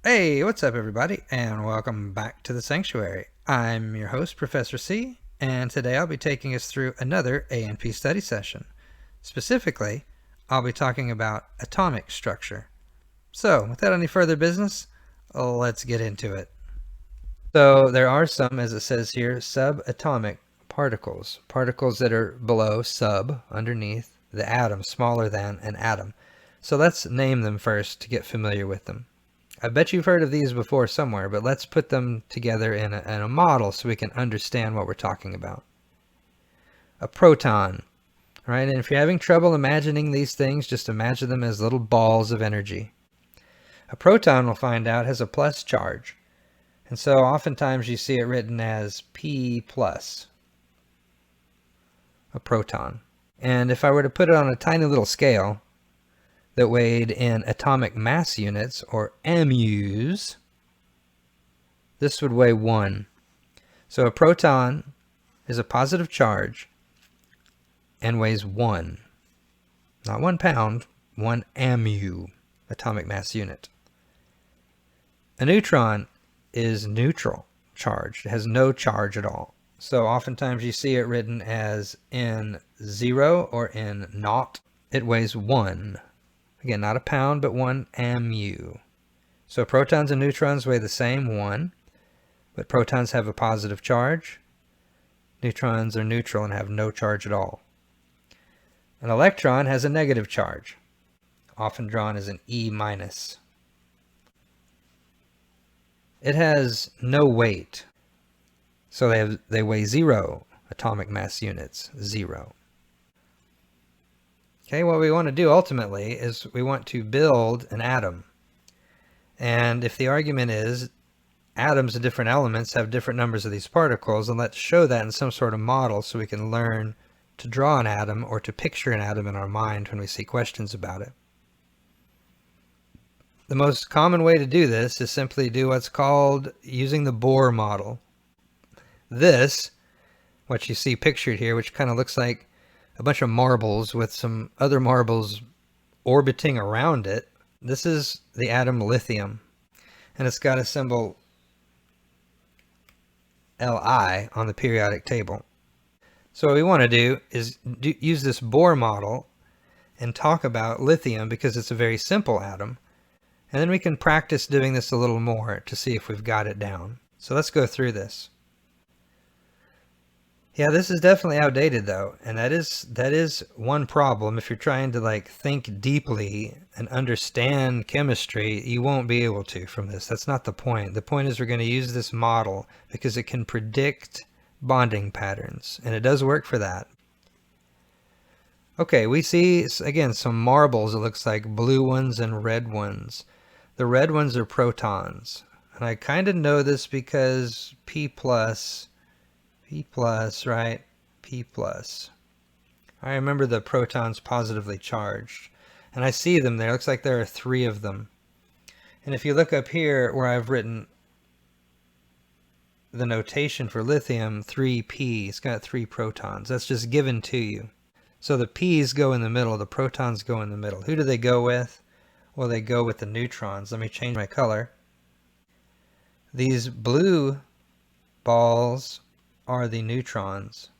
Hey, what's up everybody, and welcome back to the Sanctuary. I'm your host, Professor C, and today I'll be taking us through another A&P study session. Specifically, I'll be talking about atomic structure. So, without any further business, let's get into it. So, there are some, as it says here, subatomic particles. Particles that are below, sub, underneath, the atom, smaller than an atom. So let's name them first to get familiar with them. I bet you've heard of these before somewhere, but let's put them together in a model so we can understand what we're talking about. A proton, right? And if you're having trouble imagining these things, just imagine them as little balls of energy. A proton, we'll find out, has a plus charge. And so oftentimes you see it written as P plus, a proton. And if I were to put it on a tiny little scale that weighed in atomic mass units, or MUs, this would weigh 1. So a proton is a positive charge and weighs 1. Not 1 pound, 1 MU, atomic mass unit. A neutron is neutral charged. It has no charge at all. So oftentimes you see it written as N0 or N0. It weighs 1. Again, not a pound, but 1 MU. So protons and neutrons weigh the same, 1, but protons have a positive charge. Neutrons are neutral and have no charge at all. An electron has a negative charge, often drawn as an E minus. It has no weight, so they weigh 0 atomic mass units, 0. Okay, what we want to do ultimately is we want to build an atom. And if the argument is atoms of different elements have different numbers of these particles, and let's show that in some sort of model so we can learn to draw an atom or to picture an atom in our mind when we see questions about it. The most common way to do this is simply do what's called using the Bohr model. This, what you see pictured here, which kind of looks like a bunch of marbles with some other marbles orbiting around it, this is the atom lithium, and it's got a symbol Li on the periodic table. So what we want to do is use this Bohr model and talk about lithium because it's a very simple atom, and then we can practice doing this a little more to see if we've got it down. So let's go through this. Yeah, this is definitely outdated though, and that is one problem. If you're trying to think deeply and understand chemistry, you won't be able to from this. That's not the point. The point is we're going to use this model because it can predict bonding patterns, and it does work for that. Okay, we see again some marbles. It looks like blue ones and red ones. The red ones are protons, and I kind of know this because P plus, right? P plus. I remember the protons positively charged, and I see them there. It looks like there are 3 of them. And if you look up here where I've written the notation for lithium, 3p, it's got 3 protons. That's just given to you. So the p's go in the middle, the protons go in the middle. Who do they go with? Well, they go with the neutrons. Let me change my color. These blue balls are the neutrons.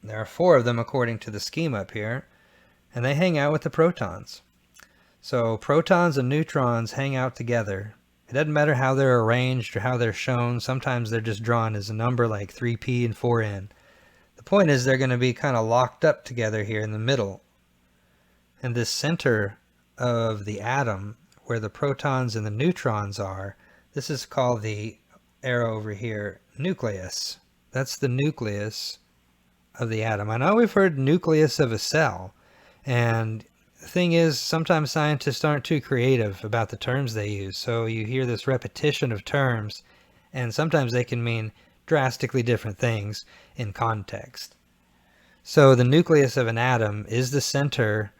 There are 4 of them according to the scheme up here, and they hang out with the protons. So protons and neutrons hang out together. It doesn't matter how they're arranged or how they're shown. Sometimes they're just drawn as a number like 3p and 4n. The point is they're going to be kind of locked up together here in the middle. And this center of the atom, where the protons and the neutrons are, this is called the arrow over here, nucleus. That's the nucleus of the atom. I know we've heard nucleus of a cell, and the thing is sometimes scientists aren't too creative about the terms they use, so you hear this repetition of terms, and sometimes they can mean drastically different things in context. So the nucleus of an atom is the center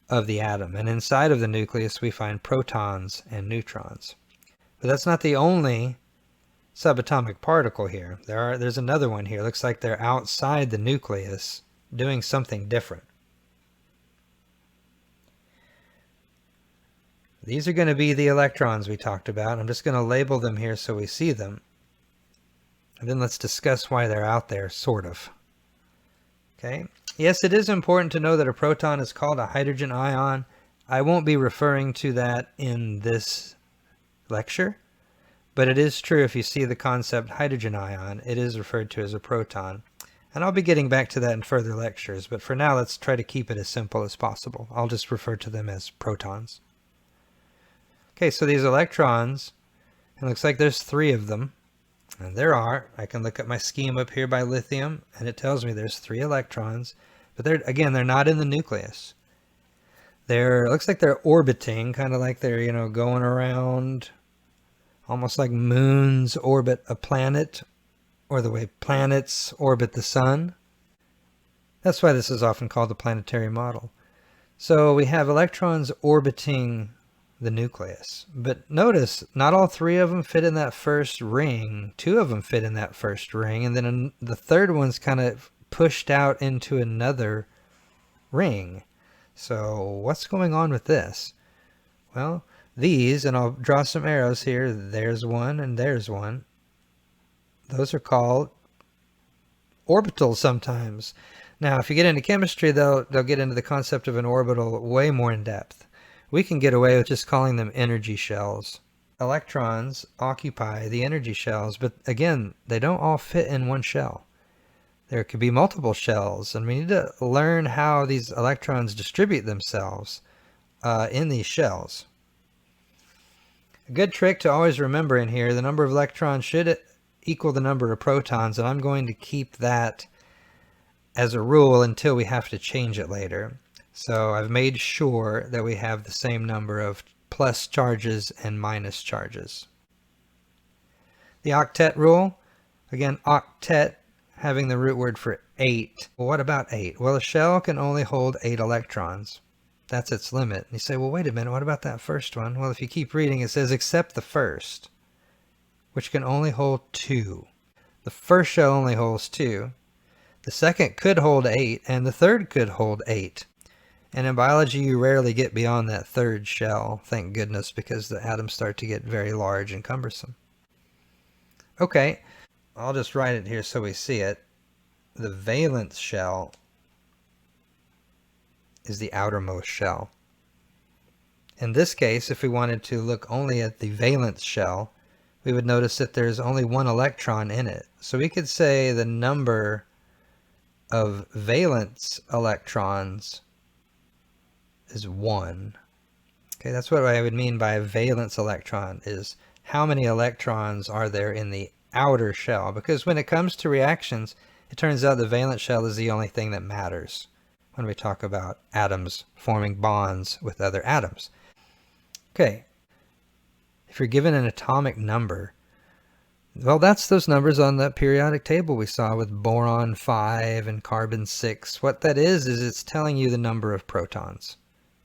of the atom, and inside of the nucleus we find protons and neutrons. But that's not the only subatomic particle here. There's another one here. Looks like they're outside the nucleus doing something different. These are going to be the electrons we talked about. I'm just going to label them here so we see them. And then let's discuss why they're out there, sort of. Okay. Yes, it is important to know that a proton is called a hydrogen ion. I won't be referring to that in this lecture, but it is true if you see the concept hydrogen ion, it is referred to as a proton. And I'll be getting back to that in further lectures, but for now let's try to keep it as simple as possible. I'll just refer to them as protons. Okay, so these electrons, it looks like there's 3 of them. And there are. I can look at my scheme up here by lithium, and it tells me there's 3 electrons. But they're not in the nucleus. It looks like they're orbiting, kind of like they're, going around, almost like moons orbit a planet, or the way planets orbit the sun. That's why this is often called the planetary model. So we have electrons orbiting the nucleus. But notice, not all 3 of them fit in that first ring. 2 of them fit in that first ring, and then the third one's kind of pushed out into another ring. So what's going on with this? Well, these, and I'll draw some arrows here, there's one and there's one. Those are called orbitals sometimes. Now, if you get into chemistry, they'll get into the concept of an orbital way more in depth. We can get away with just calling them energy shells. Electrons occupy the energy shells, but again, they don't all fit in one shell. There could be multiple shells, and we need to learn how these electrons distribute themselves in these shells. A good trick to always remember in here, the number of electrons should equal the number of protons, and I'm going to keep that as a rule until we have to change it later. So I've made sure that we have the same number of plus charges and minus charges. The octet rule, again, octet having the root word for 8. Well, what about 8? Well, a shell can only hold 8 electrons. That's its limit. And you say, well, wait a minute, what about that first one? Well, if you keep reading, it says except the first, which can only hold 2. The first shell only holds 2. The second could hold 8, and the third could hold 8. And in biology, you rarely get beyond that third shell, thank goodness, because the atoms start to get very large and cumbersome. Okay, I'll just write it here so we see it. The valence shell is the outermost shell. In this case, if we wanted to look only at the valence shell, we would notice that there's only 1 electron in it. So we could say the number of valence electrons is 1. Okay, that's what I would mean by a valence electron, is how many electrons are there in the outer shell. Because when it comes to reactions, it turns out the valence shell is the only thing that matters when we talk about atoms forming bonds with other atoms. Okay, if you're given an atomic number, well, that's those numbers on that periodic table we saw with boron 5 and carbon 6. What that is it's telling you the number of protons.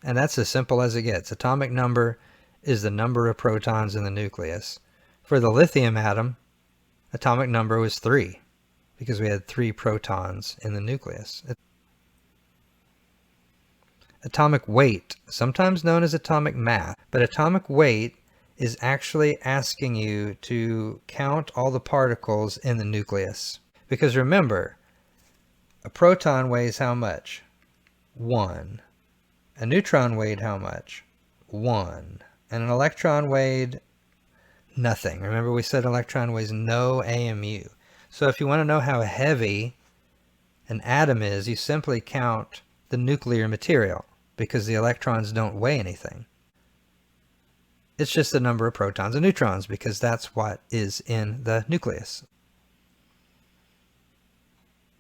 And that's as simple as it gets. Atomic number is the number of protons in the nucleus. For the lithium atom, atomic number was 3, because we had 3 protons in the nucleus. Atomic weight, sometimes known as atomic mass, but atomic weight is actually asking you to count all the particles in the nucleus. Because remember, a proton weighs how much? 1. A neutron weighed how much? 1. And an electron weighed nothing. Remember we said an electron weighs no AMU. So if you want to know how heavy an atom is, you simply count the nuclear material, because the electrons don't weigh anything. It's just the number of protons and neutrons, because that's what is in the nucleus.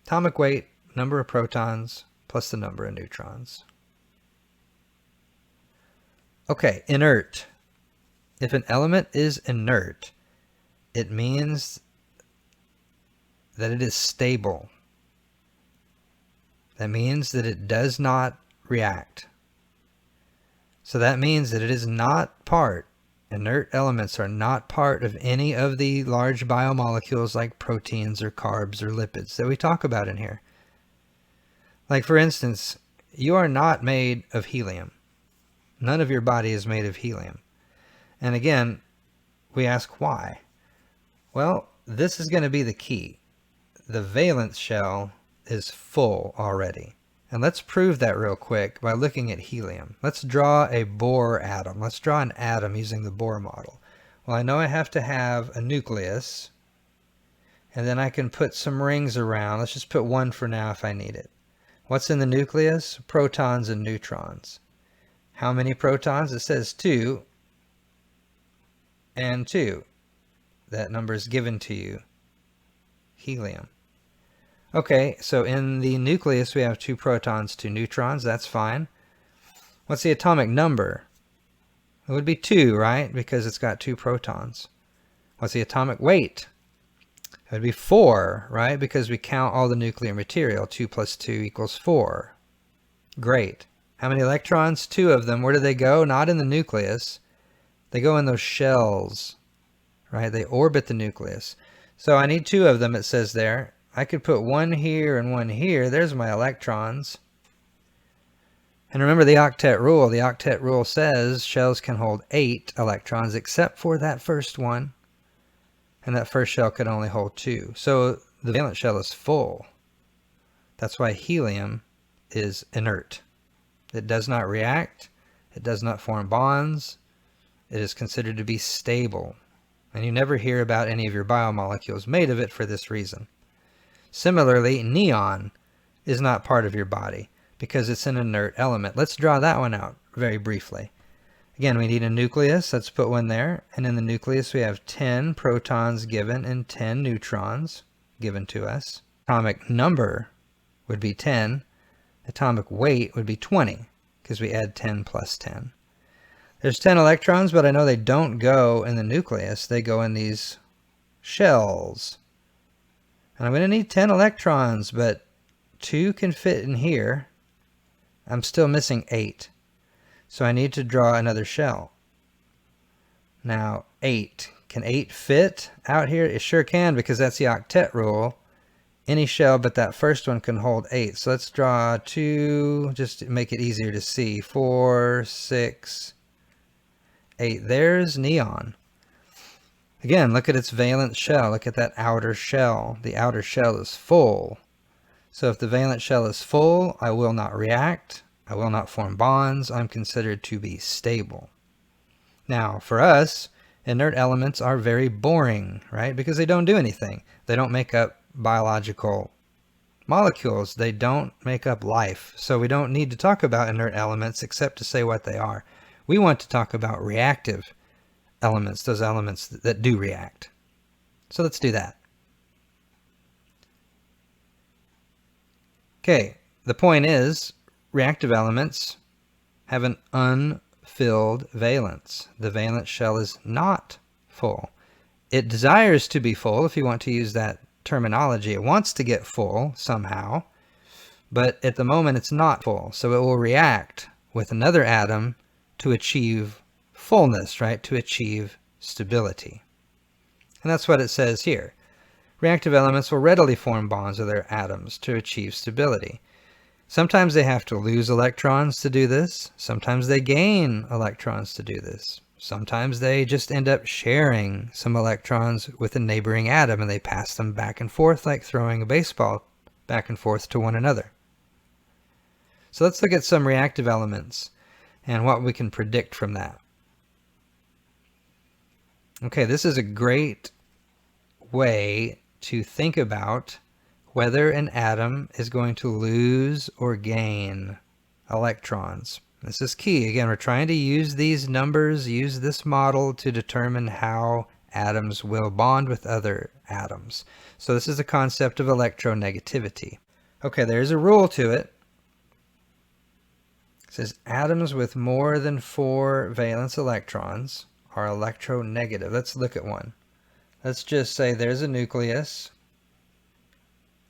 Atomic weight, number of protons, plus the number of neutrons. Okay, inert. If an element is inert, it means that it is stable. That means that it does not react. So that means that it is not part, inert elements are not part of any of the large biomolecules like proteins or carbs or lipids that we talk about in here. Like for instance, you are not made of helium. None of your body is made of helium. And again, we ask why. Well, this is going to be the key. The valence shell is full already. And let's prove that real quick by looking at helium. Let's draw a Bohr atom. Let's draw an atom using the Bohr model. Well, I know I have to have a nucleus, and then I can put some rings around. Let's just put one for now if I need it. What's in the nucleus? Protons and neutrons. How many protons? It says 2 and 2. That number is given to you. Helium. Okay, so in the nucleus we have 2 protons, 2 neutrons. That's fine. What's the atomic number? It would be 2, right? Because it's got 2 protons. What's the atomic weight? It would be 4, right? Because we count all the nuclear material. 2 plus 2 equals 4. Great. How many electrons? 2 of them. Where do they go? Not in the nucleus. They go in those shells, right? They orbit the nucleus. So I need 2 of them, it says there. I could put one here and one here. There's my electrons. And remember the octet rule. The octet rule says shells can hold 8 electrons except for that first one. And that first shell could only hold 2. So the valence shell is full. That's why helium is inert. It does not react. It does not form bonds. It is considered to be stable. And you never hear about any of your biomolecules made of it for this reason. Similarly, neon is not part of your body because it's an inert element. Let's draw that one out very briefly. Again, we need a nucleus. Let's put one there. And in the nucleus, we have 10 protons given and 10 neutrons given to us. Atomic number would be 10. Atomic weight would be 20 because we add 10 plus 10. There's 10 electrons, but I know they don't go in the nucleus. They go in these shells. And I'm going to need 10 electrons, but 2 can fit in here. I'm still missing 8. So I need to draw another shell. Now, 8. Can 8 fit out here? It sure can because that's the octet rule. Any shell but that first one can hold 8. So let's draw 2, just to make it easier to see. 4, 6, 8. There's neon. Again, look at its valence shell. Look at that outer shell. The outer shell is full. So if the valence shell is full, I will not react. I will not form bonds. I'm considered to be stable. Now, for us, inert elements are very boring, right? Because they don't do anything. They don't make up biological molecules. They don't make up life. So we don't need to talk about inert elements except to say what they are. We want to talk about reactive elements, those elements that do react. So let's do that. Okay, the point is, reactive elements have an unfilled valence. The valence shell is not full. It desires to be full, if you want to use that terminology. It wants to get full somehow, but at the moment it's not full. So it will react with another atom to achieve fullness, right? To achieve stability. And that's what it says here. Reactive elements will readily form bonds with their atoms to achieve stability. Sometimes they have to lose electrons to do this. Sometimes they gain electrons to do this. Sometimes they just end up sharing some electrons with a neighboring atom and they pass them back and forth like throwing a baseball back and forth to one another. So let's look at some reactive elements and what we can predict from that. Okay, this is a great way to think about whether an atom is going to lose or gain electrons. This is key. Again, we're trying to use these numbers, use this model to determine how atoms will bond with other atoms. So this is the concept of electronegativity. Okay, there's a rule to it. It says atoms with more than 4 valence electrons are electronegative. Let's look at one. Let's just say there's a nucleus.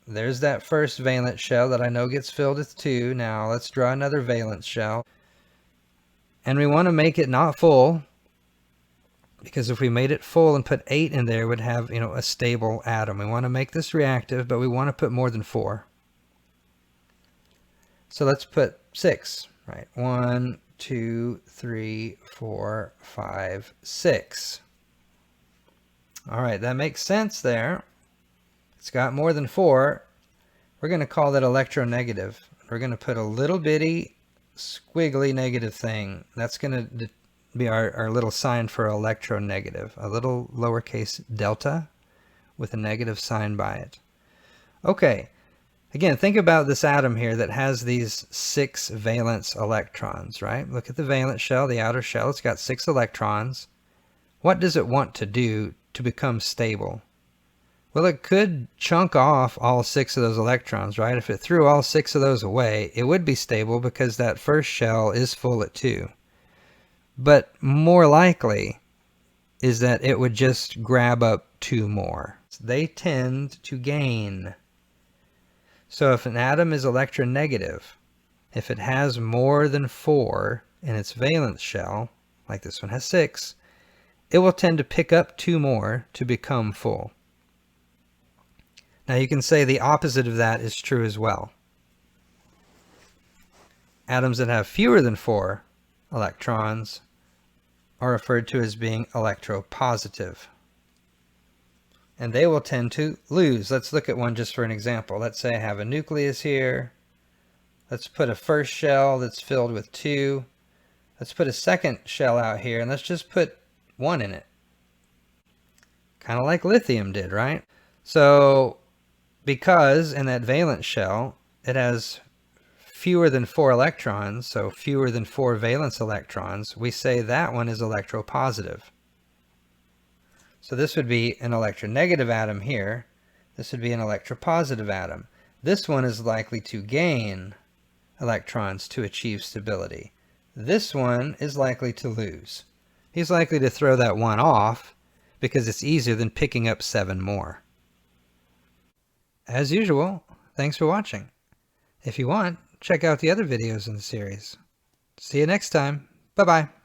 There's that first valence shell that I know gets filled with 2. Now let's draw another valence shell. And we want to make it not full, because if we made it full and put 8 in there, it would have, a stable atom. We want to make this reactive, but we want to put more than 4. So let's put 6, right? 1, 2, 3, 4, 5, 6. All right, that makes sense there. It's got more than 4. We're going to call that electronegative. We're going to put a little bitty squiggly negative thing. That's going to be our little sign for electronegative. A little lowercase delta with a negative sign by it. Okay. Again, think about this atom here that has these 6 valence electrons, right? Look at the valence shell, the outer shell. It's got 6 electrons. What does it want to do to become stable? Well, it could chunk off all 6 of those electrons, right? If it threw all 6 of those away, it would be stable because that first shell is full at 2. But more likely is that it would just grab up 2 more. They tend to gain. So if an atom is electronegative, if it has more than 4 in its valence shell, like this one has 6, it will tend to pick up 2 more to become full. Now you can say the opposite of that is true as well. Atoms that have fewer than 4 electrons are referred to as being electropositive. And they will tend to lose. Let's look at one just for an example. Let's say I have a nucleus here. Let's put a first shell that's filled with 2. Let's put a second shell out here, and let's just put 1 in it. Kind of like lithium did, right? So because in that valence shell, it has fewer than 4 electrons, so fewer than 4 valence electrons, we say that one is electropositive. So this would be an electronegative atom here. This would be an electropositive atom. This one is likely to gain electrons to achieve stability. This one is likely to lose. He's likely to throw that one off because it's easier than picking up 7 more. As usual, thanks for watching. If you want, check out the other videos in the series. See you next time. Bye-bye.